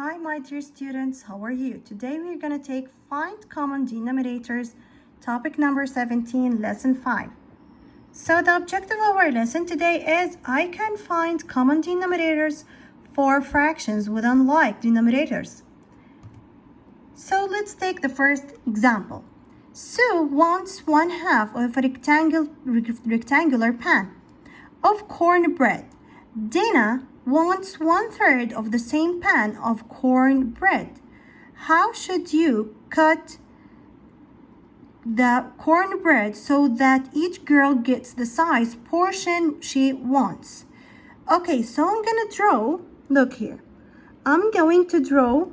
Hi my dear students, how are you? Today we're going to take Find Common Denominators, topic number 17, lesson 5. So the objective of our lesson today is I can find common denominators for fractions with unlike denominators. So let's take the first example. Sue wants 1/2 of a rectangular pan of cornbread. Dina wants 1/3 of the same pan of cornbread. How should you cut the cornbread so that each girl gets the size portion she wants? Okay, so I'm gonna draw, look here. I'm going to draw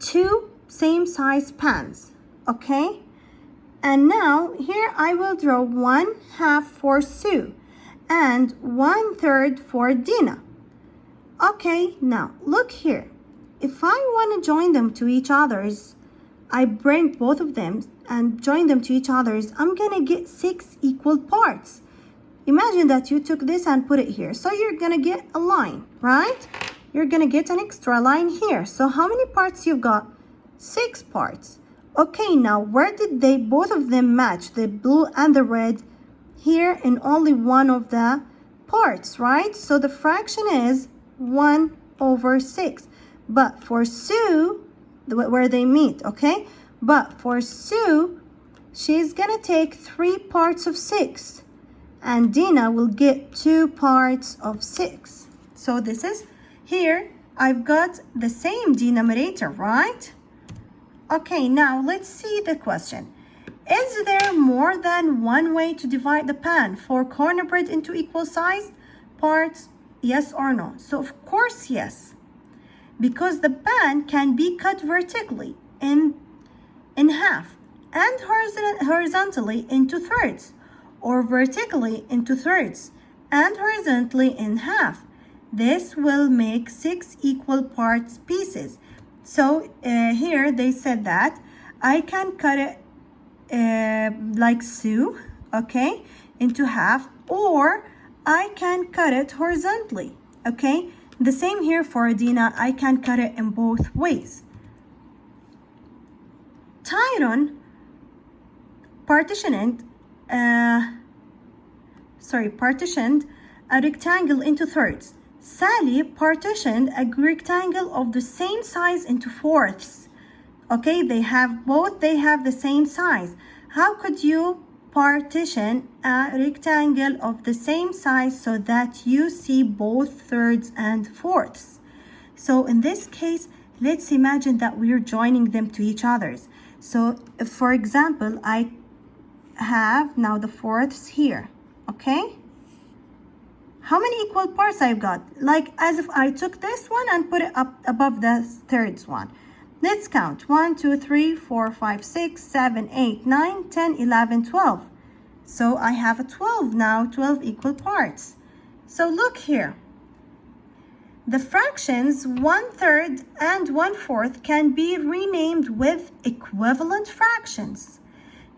two same size pans, okay? And now here I will draw 1/2 for Sue and 1/3 for Dina. Okay, now look here. If I want to join them to each other's, I bring both of them and join them to each other's, I'm gonna get 6 equal parts. Imagine that you took this and put it here. So you're gonna get a line, right? You're gonna get an extra line here. So how many parts you've got? 6 parts. Okay, now where did they both of them match? The blue and the red here in only one of the parts, right? So the fraction is 1/6. But for Sue, where they meet, okay? But for Sue, she's gonna take 3 parts of 6. And Dina will get 2 parts of 6. So this is, here, I've got the same denominator, right? Okay, now let's see the question. Is there more than one way to divide the pan for cornbread into equal size parts? Yes or no? So of course yes, because the pan can be cut vertically in half and horizontally into thirds, or vertically into thirds and horizontally in half. This will make 6 equal parts pieces. So here they said that I can cut it like Sue, okay, into half, or I can cut it horizontally, okay? The same here for Dina, I can cut it in both ways. Tyron partitioned a rectangle into thirds. Sally partitioned a rectangle of the same size into fourths. Okay, they have the same size. How could you partition a rectangle of the same size so that you see both thirds and fourths? So in this case, let's imagine that we're joining them to each other's. So if, for example, I have now the fourths here, okay? How many equal parts I've got? Like as if I took this one and put it up above the third one. Let's count. 1, 2, 3, 4, 5, 6, 7, 8, 9, 10, 11, 12. So I have a 12 now, 12 equal parts. So look here. The fractions 1/3 and 1/4 can be renamed with equivalent fractions.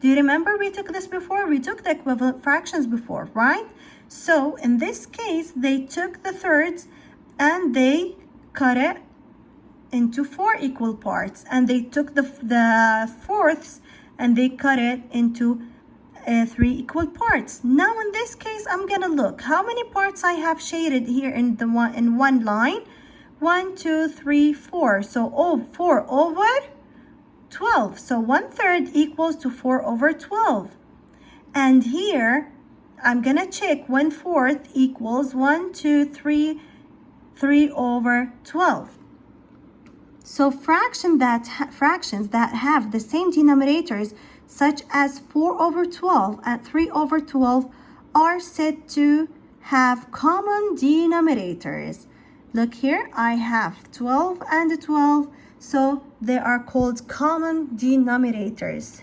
Do you remember we took this before? We took the equivalent fractions before, right? So in this case, they took the thirds and they cut it into 4 equal parts, and they took the fourths and they cut it into 3 equal parts. Now in this case, I'm gonna look how many parts I have shaded here in one line. 1, 2, 3, 4. So 4 over 12. So 1/3 equals to 4 over 12. And here I'm gonna check 1/4 equals 1, 2, 3, 3 over 12. So fractions that have the same denominators, such as 4 over 12 and 3 over 12, are said to have common denominators. Look here, I have 12 and 12, so they are called common denominators.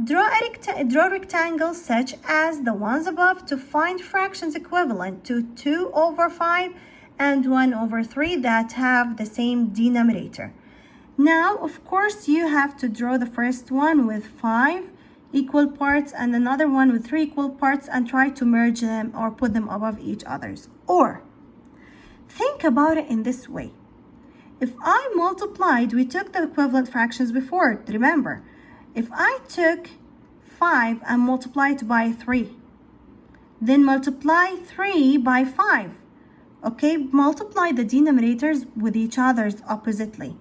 Draw rectangles such as the ones above to find fractions equivalent to 2 over 5 and 1 over 3 that have the same denominator. Now, of course, you have to draw the first one with 5 equal parts and another one with 3 equal parts and try to merge them or put them above each other's. Or think about it in this way. If I multiplied, we took the equivalent fractions before, remember. If I took 5 and multiplied by 3, then multiply 3 by 5. Okay, multiply the denominators with each other's oppositely.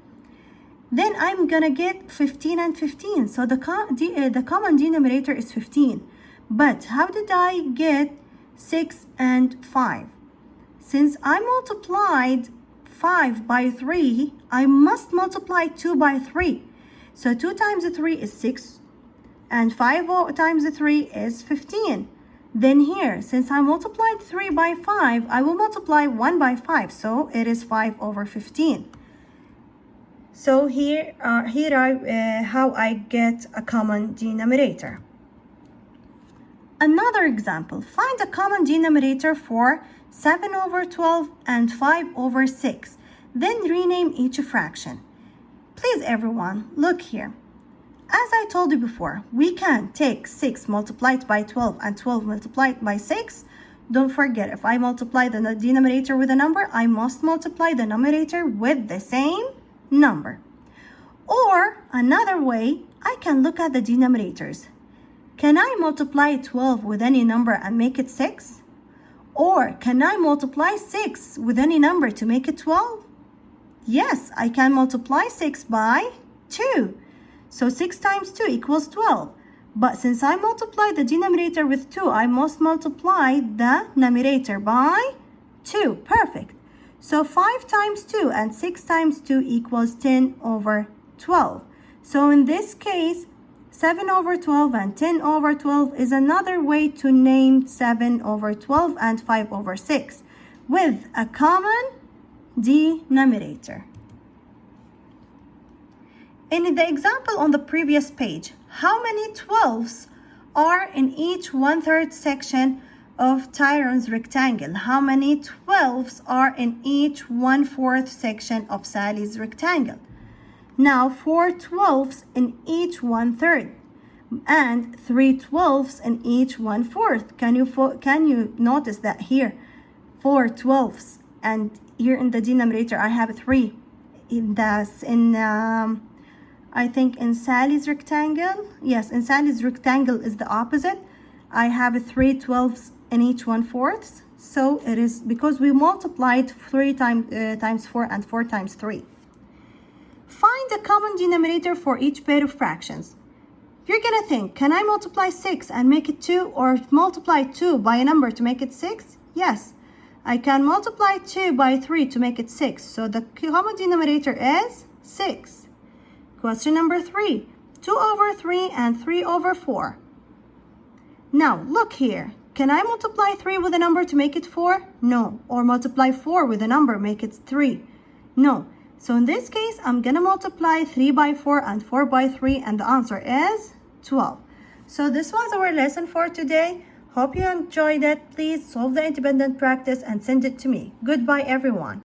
Then I'm gonna get 15 and 15. So the common denominator is 15. But how did I get 6 and 5? Since I multiplied 5 by 3, I must multiply 2 by 3. So 2 times 3 is 6, and 5 times 3 is 15. Then here, since I multiplied 3 by 5, I will multiply 1 by 5, so it is 5 over 15. So here how I get a common denominator. Another example, find a common denominator for 7 over 12 and 5 over 6. Then rename each fraction. Please everyone, look here. As I told you before, we can take 6 multiplied by 12 and 12 multiplied by 6. Don't forget, if I multiply the denominator with a number, I must multiply the numerator with the same number. Or another way, I can look at the denominators. Can I multiply 12 with any number and make it 6? Or can I multiply 6 with any number to make it 12? Yes, I can multiply 6 by 2. So 6 times 2 equals 12. But since I multiply the denominator with 2, I must multiply the numerator by 2. Perfect. So 5 times 2 and 6 times 2 equals 10 over 12. So in this case, 7 over 12 and 10 over 12 is another way to name 7 over 12 and 5 over 6 with a common denominator. In the example on the previous page, how many 12s are in each 1/3 section of Tyrone's rectangle? How many 12s are in each 1/4 section of Sally's rectangle? Now 4 12s in each 1/3 and 3 12s in each 1/4. Can you notice that here 4 12s, and here in the denominator I have 3. I think in Sally's rectangle, yes, in Sally's rectangle is the opposite. I have 3 12s in each 1/4. So it is because we multiplied 3 times 4 and 4 times 3. Find the common denominator for each pair of fractions. You're gonna think, can I multiply 6 and make it 2, or multiply 2 by a number to make it 6? Yes, I can multiply 2 by 3 to make it 6. So the common denominator is 6. Question number 3, 2 over 3 and 3 over 4. Now look here, can I multiply 3 with a number to make it 4? No. Or multiply 4 with a number, make it 3? No. So in this case, I'm gonna multiply 3 by 4 and 4 by 3, and the answer is 12. So this was our lesson for today. Hope you enjoyed it. Please solve the independent practice and send it to me. Goodbye, everyone.